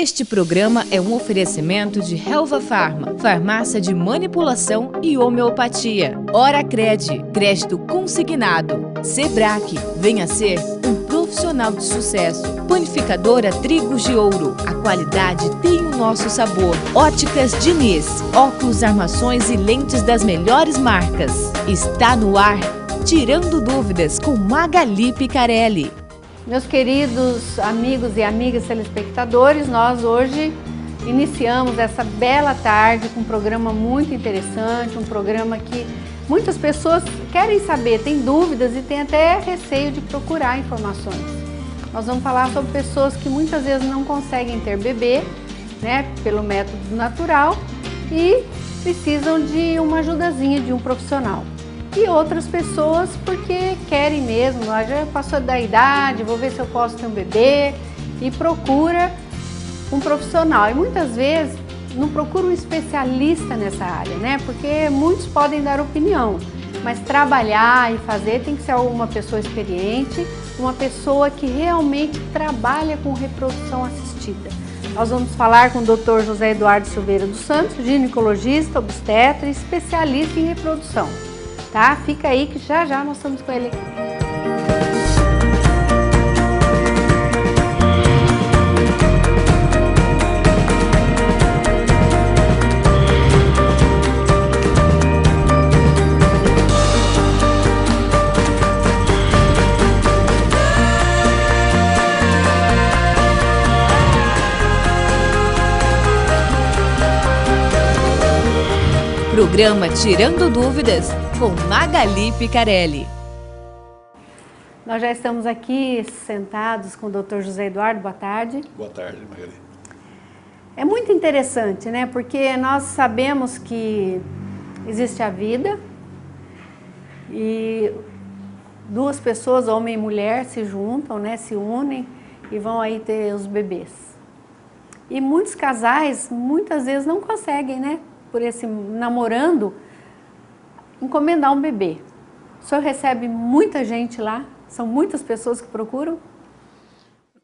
Este programa é um oferecimento de Helva Pharma, farmácia de manipulação e homeopatia. Oracred, crédito consignado. Sebrae, venha ser um profissional de sucesso. Panificadora Trigos de Ouro, a qualidade tem o nosso sabor. Óticas Diniz, óculos, armações e lentes das melhores marcas. Está no ar, Tirando Dúvidas com Magali Picarelli. Meus queridos amigos e amigas telespectadores, nós hoje iniciamos essa bela tarde com um programa muito interessante, um programa que muitas pessoas querem saber, têm dúvidas e têm até receio de procurar informações. Nós vamos falar sobre pessoas que muitas vezes não conseguem ter bebê, né, pelo método natural e precisam de uma ajudazinha de um profissional. E outras pessoas porque querem mesmo, já passou da idade, vou ver se eu posso ter um bebê, e procura um profissional. E muitas vezes não procura um especialista nessa área, né? Porque muitos podem dar opinião, mas trabalhar e fazer tem que ser uma pessoa experiente, uma pessoa que realmente trabalha com reprodução assistida. Nós vamos falar com o Dr. José Eduardo Silveira dos Santos, ginecologista, obstetra e especialista em reprodução. Tá? Fica aí que já já nós estamos com ele aqui. Programa Tirando Dúvidas com Magali Picarelli. Nós já estamos aqui sentados com o Dr. José Eduardo. Boa tarde. Boa tarde, Magali. É muito interessante, né? Porque nós sabemos que existe a vida e duas pessoas, homem e mulher, se juntam, né? Se unem e vão aí ter os bebês. E muitos casais, muitas vezes, não conseguem, né? Por esse namorando, encomendar um bebê. O senhor recebe muita gente lá? São muitas pessoas que procuram?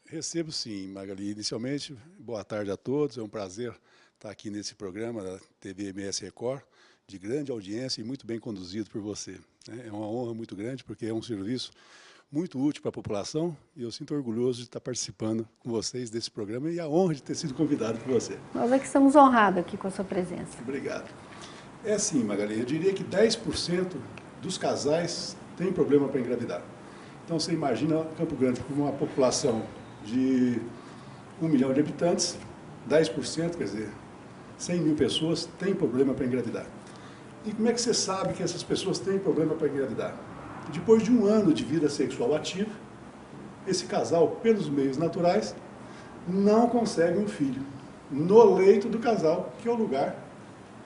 Recebo sim, Magali. Inicialmente, boa tarde a todos. É um prazer estar aqui nesse programa da TV MS Record, de grande audiência e muito bem conduzido por você. É uma honra muito grande, porque é um serviço muito útil para a população e eu sinto orgulhoso de estar participando com vocês desse programa e a honra de ter sido convidado por você. Nós é que estamos honrados aqui com a sua presença. Obrigado. É assim, Magali, eu diria que 10% dos casais têm problema para engravidar. Então você imagina Campo Grande com uma população de 1 milhão de habitantes, 10%, quer dizer, 100 mil pessoas têm problema para engravidar. E como é que você sabe que essas pessoas têm problema para engravidar? Depois de um ano de vida sexual ativa, esse casal, pelos meios naturais, não consegue um filho no leito do casal, que é o lugar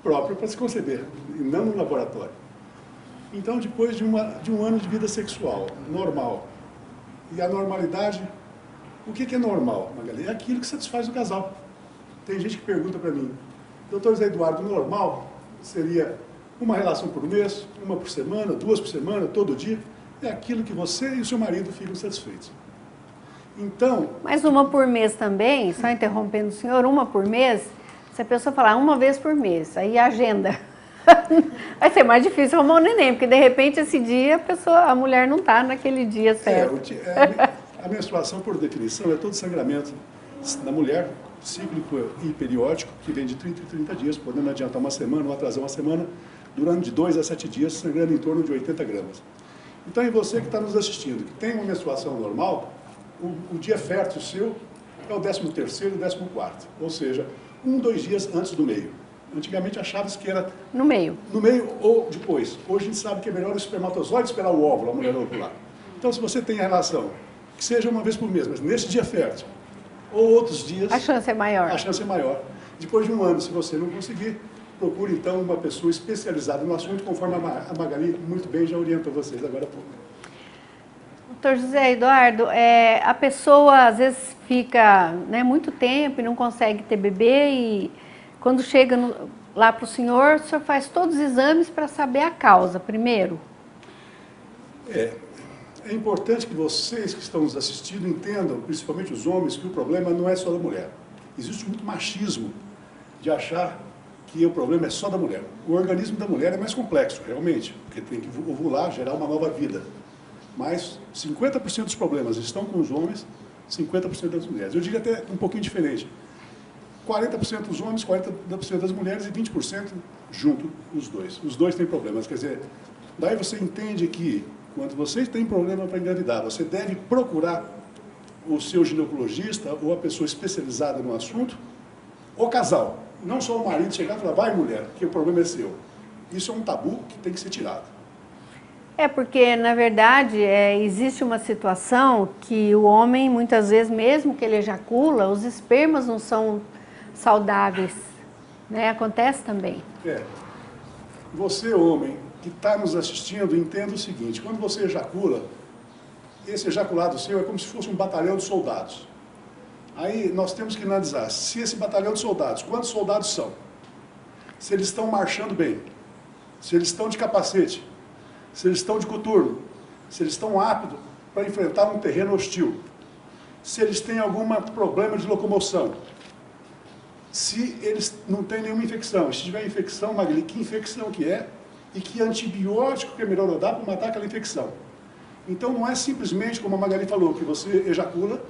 próprio para se conceber, e não no laboratório. Então, depois de um ano de vida sexual normal, e a normalidade, o que é normal, Magali? É aquilo que satisfaz o casal. Tem gente que pergunta para mim, doutor Zé Eduardo, normal seria uma relação por mês, uma por semana, 2 por semana, todo dia? É aquilo que você e o seu marido ficam satisfeitos. Então... Mas uma por mês também, só interrompendo o senhor, uma por mês, se a pessoa falar uma vez por mês, aí a agenda vai ser mais difícil arrumar um neném, porque de repente esse dia a mulher não está naquele dia certo. A menstruação, por definição, é todo sangramento na mulher, cíclico e periódico, que vem de 30 em 30 dias, podendo adiantar uma semana ou atrasar uma semana, durando de 2 a 7 dias, sangrando em torno de 80 gramas. Então, e você que está nos assistindo, que tem uma menstruação normal, o dia fértil seu é o 13º e 14º, ou seja, 1, 2 dias antes do meio. Antigamente achava-se que era... No meio. No meio ou depois. Hoje a gente sabe que é melhor o espermatozoide esperar o óvulo, a mulher ovular. Então, se você tem a relação, que seja uma vez por mês, mas nesse dia fértil, ou outros dias... A chance é maior. A chance é maior. Depois de um ano, se você não conseguir, procure então uma pessoa especializada no assunto, conforme a Magali muito bem já orientou vocês agora há pouco. Doutor José Eduardo, a pessoa às vezes fica, né, muito tempo e não consegue ter bebê e quando chega lá para o senhor faz todos os exames para saber a causa primeiro? É importante que vocês que estão nos assistindo entendam, principalmente os homens, que o problema não é só da mulher. existe muito machismo de achar que o problema é só da mulher. O organismo da mulher é mais complexo, realmente, porque tem que ovular, gerar uma nova vida. Mas 50% dos problemas estão com os homens, 50% das mulheres. Eu diria até um pouquinho diferente. 40% dos homens, 40% das mulheres e 20% junto os dois. Os dois têm problemas. Quer dizer, daí você entende que quando você tem problema para engravidar, você deve procurar o seu ginecologista ou a pessoa especializada no assunto, o casal. Não só o marido chegar e falar, vai mulher, que o problema é seu. Isso é um tabu que tem que ser tirado. É porque, na verdade, existe uma situação que o homem, muitas vezes, mesmo que ele ejacula, os espermas não são saudáveis, né? Acontece também. Você, homem, que está nos assistindo, entenda o seguinte, quando você ejacula, esse ejaculado seu é como se fosse um batalhão de soldados. Aí nós temos que analisar se esse batalhão de soldados, quantos soldados são? Se eles estão marchando bem, se eles estão de capacete, se eles estão de coturno, se eles estão aptos para enfrentar um terreno hostil, se eles têm algum problema de locomoção, se eles não têm nenhuma infecção. Se tiver infecção, Magali, que infecção que é e que antibiótico que é melhor dar para matar aquela infecção. Então não é simplesmente, como a Magali falou, que você ejacula,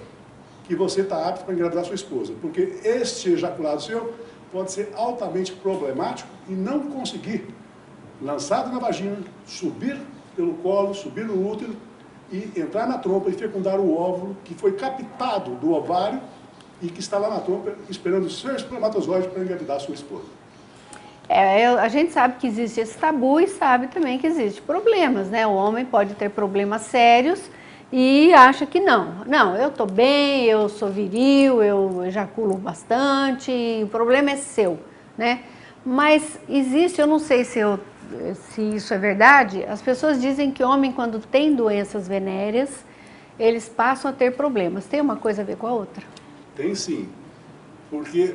que você está apto para engravidar sua esposa, porque este ejaculado seu pode ser altamente problemático e não conseguir, lançado na vagina, subir pelo colo, subir no útero e entrar na trompa e fecundar o óvulo que foi captado do ovário e que está lá na trompa esperando o seu espermatozoide para engravidar sua esposa. A gente sabe que existe esse tabu e sabe também que existe problemas, né? O homem pode ter problemas sérios e acha que não. Não, eu estou bem, eu sou viril, eu ejaculo bastante, o problema é seu, né? Mas existe, eu não sei se isso é verdade, as pessoas dizem que homem, quando tem doenças venéreas, eles passam a ter problemas. Tem uma coisa a ver com a outra? Tem sim, porque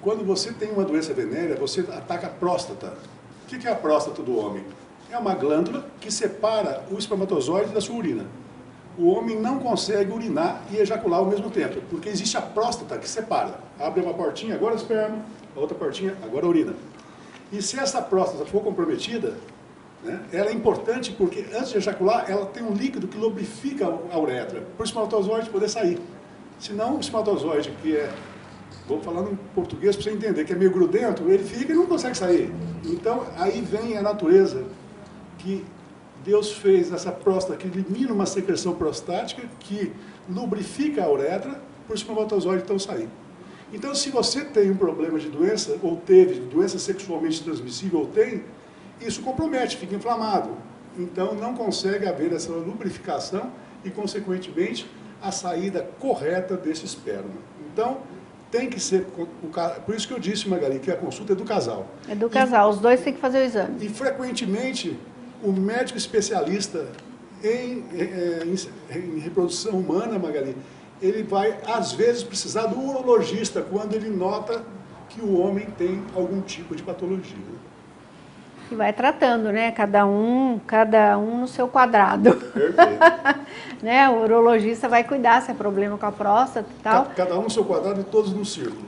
quando você tem uma doença venérea, você ataca a próstata. O que é a próstata do homem? É uma glândula que separa o espermatozoide da sua urina. O homem não consegue urinar e ejacular ao mesmo tempo, porque existe a próstata que separa. Abre uma portinha, agora esperma, a outra portinha, agora urina. E se essa próstata for comprometida, né, ela é importante porque antes de ejacular, ela tem um líquido que lubrifica a uretra, para o espermatozoide poder sair. Senão o espermatozoide, que é, vou falando em português para você entender, que é meio grudento, ele fica e não consegue sair. Então aí vem a natureza que Deus fez essa próstata, que elimina uma secreção prostática, que lubrifica a uretra, para o espermatozoide então sair. Então se você tem um problema de doença, ou teve doença sexualmente transmissível, ou tem, isso compromete, fica inflamado. Então não consegue haver essa lubrificação e consequentemente a saída correta desse esperma. Então, tem que ser, por isso que eu disse, Magali, que a consulta é do casal. É do casal, os dois têm que fazer o exame. E frequentemente, o médico especialista em reprodução humana, Magali, ele vai, às vezes, precisar do urologista, quando ele nota que o homem tem algum tipo de patologia. E vai tratando, né? Cada um no seu quadrado. Perfeito. Né? O urologista vai cuidar se é problema com a próstata e tal. Cada um no seu quadrado e todos no círculo.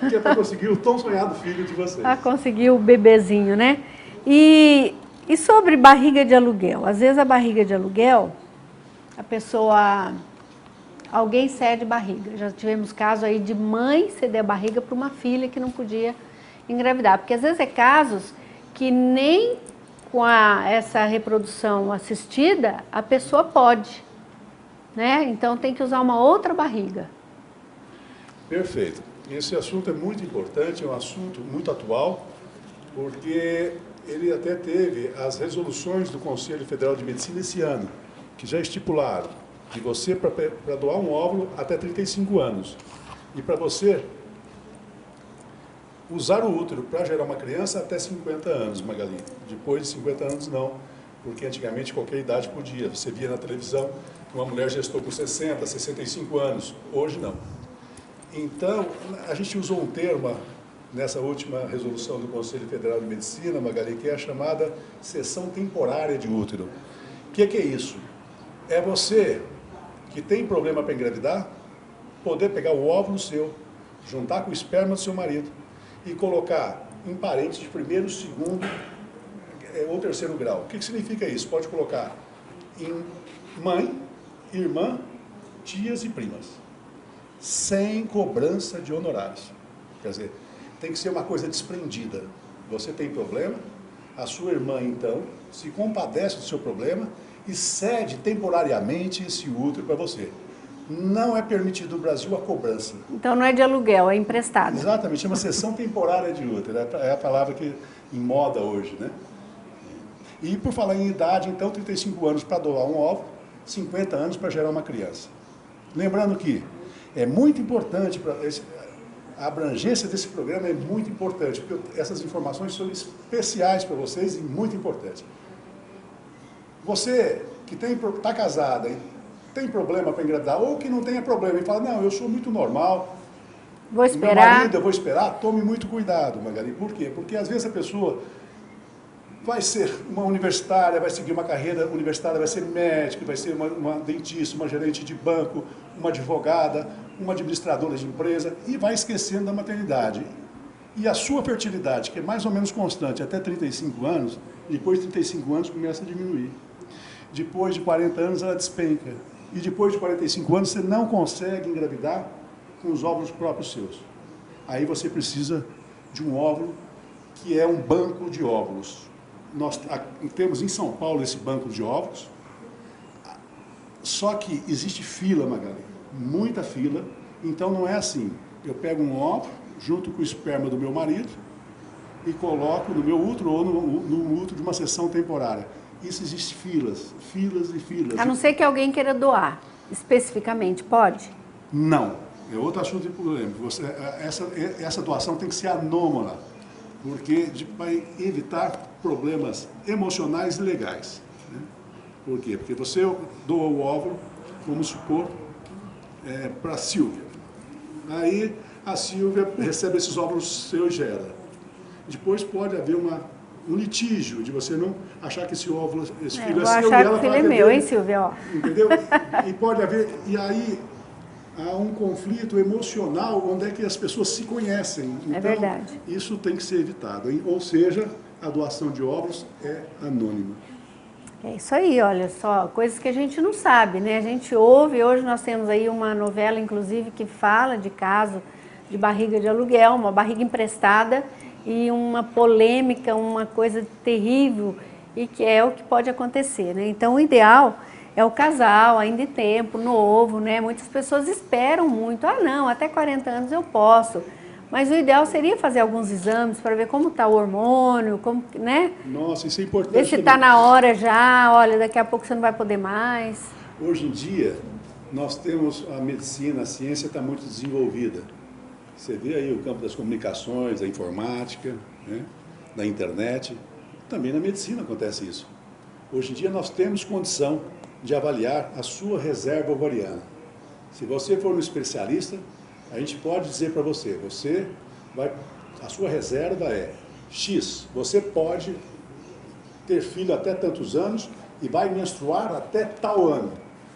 Que é para conseguir o tão sonhado filho de vocês. Para conseguir o bebezinho, né? E sobre barriga de aluguel? Às vezes a barriga de aluguel, alguém cede barriga. Já tivemos caso aí de mãe ceder a barriga para uma filha que não podia engravidar. Porque às vezes é casos que nem com essa reprodução assistida a pessoa pode, né? Então tem que usar uma outra barriga. Perfeito. Esse assunto é muito importante, é um assunto muito atual, porque ele até teve as resoluções do Conselho Federal de Medicina esse ano, que já estipularam que você, para doar um óvulo, até 35 anos, e para você usar o útero para gerar uma criança até 50 anos, Magali. Depois de 50 anos, não, porque antigamente qualquer idade podia. Você via na televisão que uma mulher gestou com 60, 65 anos. Hoje, não. Então, a gente usou um termo nessa última resolução do Conselho Federal de Medicina, Magali, que é a chamada cessão temporária de útero. O que é isso? É você que tem problema para engravidar, poder pegar o óvulo seu, juntar com o esperma do seu marido e colocar em parentes de primeiro, segundo ou terceiro grau. O que significa isso? Pode colocar em mãe, irmã, tias e primas, sem cobrança de honorários. Quer dizer, tem que ser uma coisa desprendida. Você tem problema, a sua irmã, então, se compadece do seu problema e cede temporariamente esse útero para você. Não é permitido no Brasil a cobrança. Então não é de aluguel, é emprestado. Exatamente, chama cessão temporária de útero, é a palavra que em moda hoje, né? E por falar em idade, então, 35 anos para doar um óvulo, 50 anos para gerar uma criança. Lembrando que é muito importante, a abrangência desse programa é muito importante, porque essas informações são especiais para vocês e muito importantes. Você que está casada e tem problema para engravidar, ou que não tenha problema e fala, não, eu sou muito normal, vou esperar. Meu marido, eu vou esperar, tome muito cuidado, Magali. Por quê? Porque às vezes a pessoa vai ser uma universitária, vai seguir uma carreira universitária, vai ser médica, vai ser uma dentista, uma gerente de banco, uma advogada, uma administradora de empresa, e vai esquecendo da maternidade. E a sua fertilidade, que é mais ou menos constante até 35 anos, depois de 35 anos começa a diminuir. Depois de 40 anos ela despenca. E depois de 45 anos você não consegue engravidar com os óvulos próprios seus. Aí você precisa de um óvulo que é um banco de óvulos. Nós temos em São Paulo esse banco de óvulos, só que existe fila, Magali, muita fila, então não é assim, eu pego um óvulo junto com o esperma do meu marido e coloco no meu útero ou no útero de uma sessão temporária. Isso existe filas e filas. A não ser que alguém queira doar, especificamente, pode? Não, é outro assunto polêmico. Essa doação tem que ser anômala, porque vai evitar problemas emocionais e legais. Né? Por quê? Porque você doa o óvulo, vamos supor, para a Silvia. Aí a Silvia recebe esses óvulos seus e gera. Depois pode haver um litígio, de você não achar que esse óvulo, esse filho é seu e ela... Eu vou achar que o filho é meu, hein, Silvia? Ó. Entendeu? E pode haver... E aí há um conflito emocional onde é que as pessoas se conhecem. Então, é verdade. Isso tem que ser evitado. Hein? Ou seja, a doação de óvulos é anônima. É isso aí, olha só, coisas que a gente não sabe, né? A gente ouve, hoje nós temos aí uma novela, inclusive, que fala de caso de barriga de aluguel, uma barriga emprestada e uma polêmica, uma coisa terrível e que é o que pode acontecer, né? Então, o ideal é o casal, ainda em tempo, novo, né? Muitas pessoas esperam muito, não, até 40 anos eu posso. Mas o ideal seria fazer alguns exames para ver como está o hormônio, como, né? Nossa, isso é importante. Ver se está na hora já, olha, daqui a pouco você não vai poder mais. Hoje em dia, nós temos a medicina, a ciência está muito desenvolvida. Você vê aí o campo das comunicações, da informática, né? Da internet. Também na medicina acontece isso. Hoje em dia nós temos condição de avaliar a sua reserva ovariana. Se você for um especialista, a gente pode dizer para você, a sua reserva é X, você pode ter filho até tantos anos e vai menstruar até tal ano,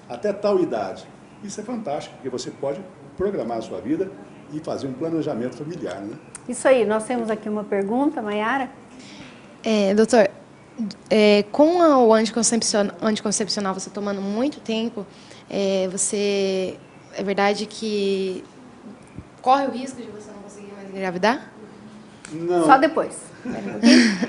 até tal idade. Isso é fantástico, porque você pode programar a sua vida e fazer um planejamento familiar, né? Isso aí, nós temos aqui uma pergunta, Maiara. Doutor, com o anticoncepcional você tomando muito tempo, é verdade que corre o risco de você não conseguir mais engravidar? Não. Só depois.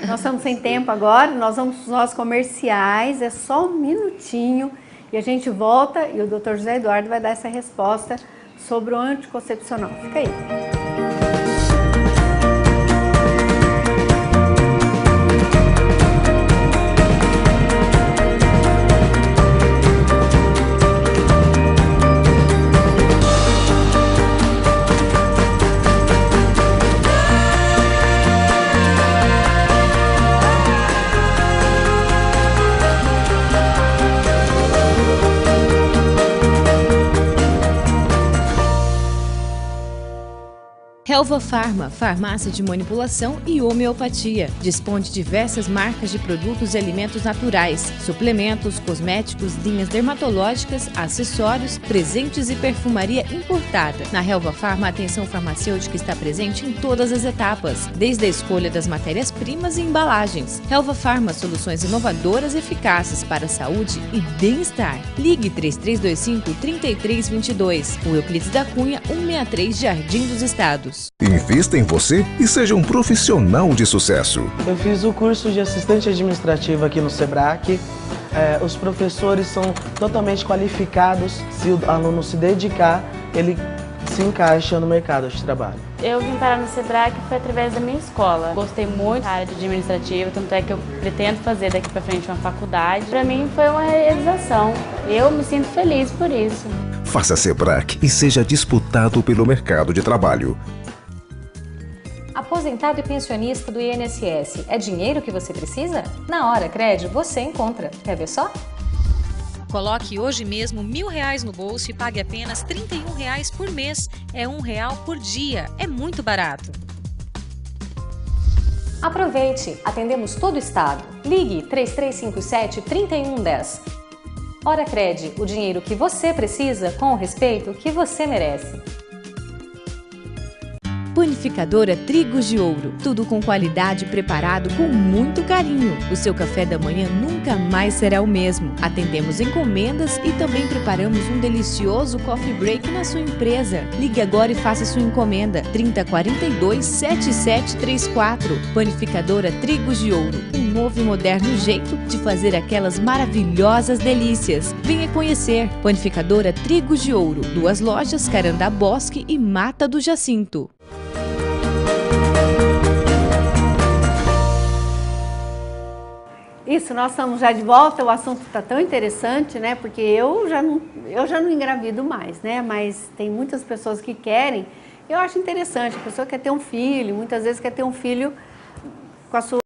Nós estamos sem tempo agora, nós vamos para os nossos comerciais, é só um minutinho e a gente volta e o Dr. José Eduardo vai dar essa resposta sobre o anticoncepcional. Fica aí. Helva Farma, farmácia de manipulação e homeopatia. Dispõe de diversas marcas de produtos e alimentos naturais, suplementos, cosméticos, linhas dermatológicas, acessórios, presentes e perfumaria importada. Na Helva Farma, a atenção farmacêutica está presente em todas as etapas, desde a escolha das matérias-primas e embalagens. Helva Farma, soluções inovadoras e eficazes para saúde e bem-estar. Ligue 3325-3322, o Euclides da Cunha, 163, Jardim dos Estados. Invista em você e seja um profissional de sucesso. Eu fiz o curso de assistente administrativo aqui no Sebrae. Os professores são totalmente qualificados. Se o aluno se dedicar, ele se encaixa no mercado de trabalho. Eu vim parar no Sebrae que foi através da minha escola. Gostei muito da área de administrativa, tanto é que eu pretendo fazer daqui para frente uma faculdade. Para mim foi uma realização. Eu me sinto feliz por isso. Faça Sebrae e seja disputado pelo mercado de trabalho. Aposentado e pensionista do INSS, é dinheiro que você precisa? Na Hora Cred você encontra. Quer ver só? Coloque hoje mesmo R$1.000 no bolso e pague apenas R$31 por mês. É R$1 por dia. É muito barato. Aproveite! Atendemos todo o estado. Ligue 3357-3110. Hora Cred, o dinheiro que você precisa com o respeito que você merece. Panificadora Trigos de Ouro. Tudo com qualidade preparado com muito carinho. O seu café da manhã nunca mais será o mesmo. Atendemos encomendas e também preparamos um delicioso coffee break na sua empresa. Ligue agora e faça sua encomenda. 3042-7734. Panificadora Trigos de Ouro. Um novo e moderno jeito de fazer aquelas maravilhosas delícias. Venha conhecer. Panificadora Trigos de Ouro. 2 lojas, Carandá Bosque e Mata do Jacinto. Isso, nós estamos já de volta, o assunto está tão interessante, né? Porque eu já não engravido mais, né? Mas tem muitas pessoas que querem. Eu acho interessante, a pessoa quer ter um filho, muitas vezes quer ter um filho com a sua